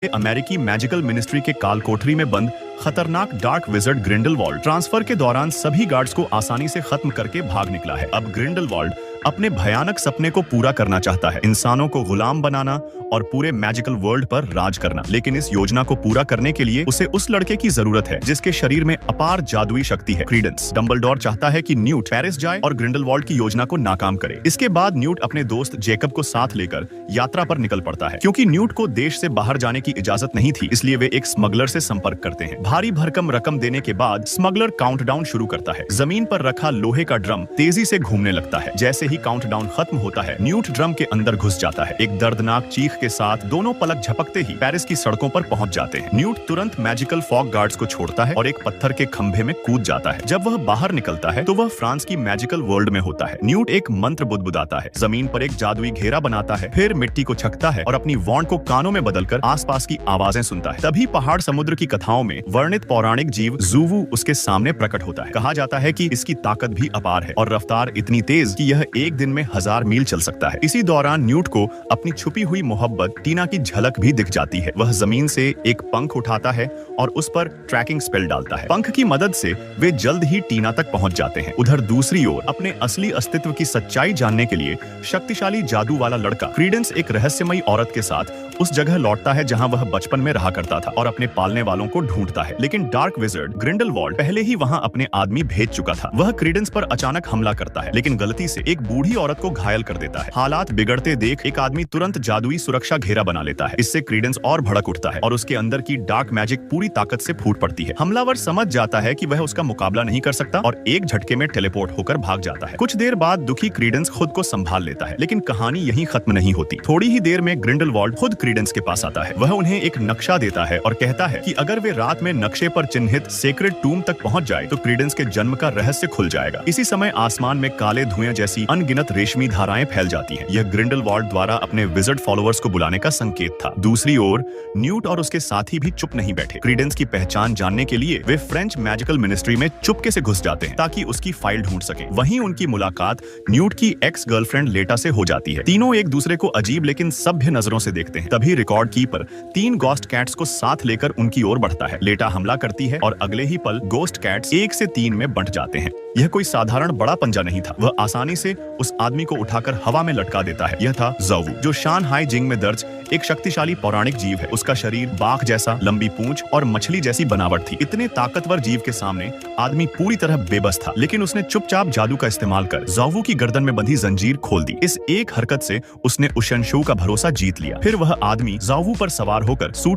अमेरिकी magical ministry के काल कोठरी में बंद खतरनाक डार्क विजर्ड ग्रिंडलवाल्ड ट्रांसफर के दौरान सभी गार्ड्स को आसानी से खत्म करके भाग निकला है। अब ग्रिंडलवाल्ड अपने भयानक सपने को पूरा करना चाहता है, इंसानों को गुलाम बनाना और पूरे मैजिकल वर्ल्ड पर राज करना। लेकिन इस योजना को पूरा करने के लिए उसे उस लड़के की जरूरत है जिसके शरीर में अपार जादुई शक्ति है, क्रीडेंस। डंबलडोर चाहता है कि न्यूट पेरिस जाए और ग्रिंडलवाल्ड की योजना को नाकाम करे। इसके बाद न्यूट अपने दोस्त जेकब को साथ लेकर यात्रा पर निकल पड़ता है। क्योंकि न्यूट को देश से बाहर जाने की इजाजत नहीं थी, इसलिए वे एक स्मगलर से संपर्क करते हैं। भारी भरकम रकम देने के बाद स्मगलर काउंटडाउन शुरू करता है। जमीन पर रखा लोहे का ड्रम तेजी से घूमने लगता है। जैसे ही काउंटडाउन खत्म होता है, न्यूट ड्रम के अंदर घुस जाता है। एक दर्दनाक चीख के साथ दोनों पलक झपकते ही पेरिस की सड़कों पर पहुंच जाते हैं। न्यूट तुरंत मैजिकल फॉग गार्ड्स को छोड़ता है और एक पत्थर के खंभे में कूद जाता है। जब वह बाहर निकलता है तो वह फ्रांस की मैजिकल वर्ल्ड में होता है। न्यूट एक मंत्र बुदबुदाता है, जमीन पर एक जादुई घेरा बनाता है, फिर मिट्टी को छकता है और अपनी वॉन्ड को कानों में बदलकर आसपास की आवाजें सुनता है। तभी पहाड़ समुद्र की कथाओं में वर्णित पौराणिक जीव ज़ूवू उसके सामने प्रकट होता है। कहा जाता है कि इसकी ताकत भी अपार है और रफ्तार इतनी तेज कि यह एक दिन में 1000 मील चल सकता है। इसी दौरान न्यूट को अपनी छुपी हुई मोहब्बत टीना की झलक भी दिख जाती है। वह जमीन से एक पंख उठाता है और उस पर ट्रैकिंग स्पेल डालता है। पंख की मदद से वे जल्द ही टीना तक पहुंच जाते हैं। उधर दूसरी ओर अपने असली अस्तित्व की सच्चाई जानने के लिए शक्तिशाली जादू वाला लड़का क्रीडेंस एक रहस्यमयी औरत के साथ उस जगह लौटता है जहां वह बचपन में रहा करता था और अपने पालने वालों को ढूंढता है। लेकिन डार्क विजर्ड ग्रिंडलवाल्ड पहले ही वहां अपने आदमी भेज चुका था। वह क्रीडेंस पर अचानक हमला करता है, लेकिन गलती से एक बूढ़ी औरत को घायल कर देता है। हालात बिगड़ते देख एक आदमी तुरंत जादुई सुरक्षा घेरा बना लेता है। इससे क्रीडेंस और भड़क उठता है और उसके अंदर की डार्क मैजिक पूरी ताकत से फूट पड़ती है। हमलावर समझ जाता है कि वह उसका मुकाबला नहीं कर सकता और एक झटके में टेलीपोर्ट होकर भाग जाता है। कुछ देर बाद दुखी क्रीडेंस खुद को संभाल लेता है, लेकिन कहानी यहीं खत्म नहीं होती। थोड़ी ही देर में ग्रिंडलवाल्ड खुद क्रीडेंस के पास आता है। वह उन्हें एक नक्शा देता है और कहता है कि अगर वे रात में नक्शे पर चिन्हित सेक्रेड टूम तक पहुंच जाए तो क्रीडेंस के जन्म का रहस्य खुल जाएगा। इसी समय आसमान में काले धुएं जैसी अनगिनत रेशमी धाराएं फैल जाती हैं। यह ग्रिंडलवाल्ड द्वारा अपने विजर्ड फॉलोअर्स को बुलाने का संकेत था। दूसरी ओर न्यूट और उसके साथी भी चुप नहीं बैठे। क्रीडेंस की पहचान जानने के लिए वे फ्रेंच मैजिकल मिनिस्ट्री में चुपके से घुस जाते हैं ताकि उसकी फाइल ढूंढ सकें। वहीं उनकी मुलाकात न्यूट की एक्स गर्लफ्रेंड लेटा से हो जाती है। तीनों एक दूसरे को अजीब लेकिन सभ्य नजरों से देखते हैं। तभी रिकॉर्ड कीपर 3 गोस्ट कैट्स को साथ लेकर उनकी ओर बढ़ता है। लेटा हमला करती है और अगले ही पल गोस्ट कैट्स 1 से 3 में बंट जाते हैं। यह कोई साधारण बड़ा पंजा नहीं था। वह आसानी से उस आदमी को उठाकर हवा में लटका देता है। यह था ज़ूवू, जो शानहाई जिंग में दर्ज एक शक्तिशाली पौराणिक जीव है। उसका शरीर बाघ जैसा, लंबी पूंछ और मछली जैसी बनावट थी। इतने ताकतवर जीव के सामने आदमी पूरी तरह बेबस था, लेकिन उसने चुपचाप जादू का इस्तेमाल कर ज़ूवू की गर्दन में बंधी जंजीर खोल दी। इस एक हरकत से उसने उशनशू का भरोसा जीत लिया। फिर वह आदमी ज़ूवू पर सवार होकर सूट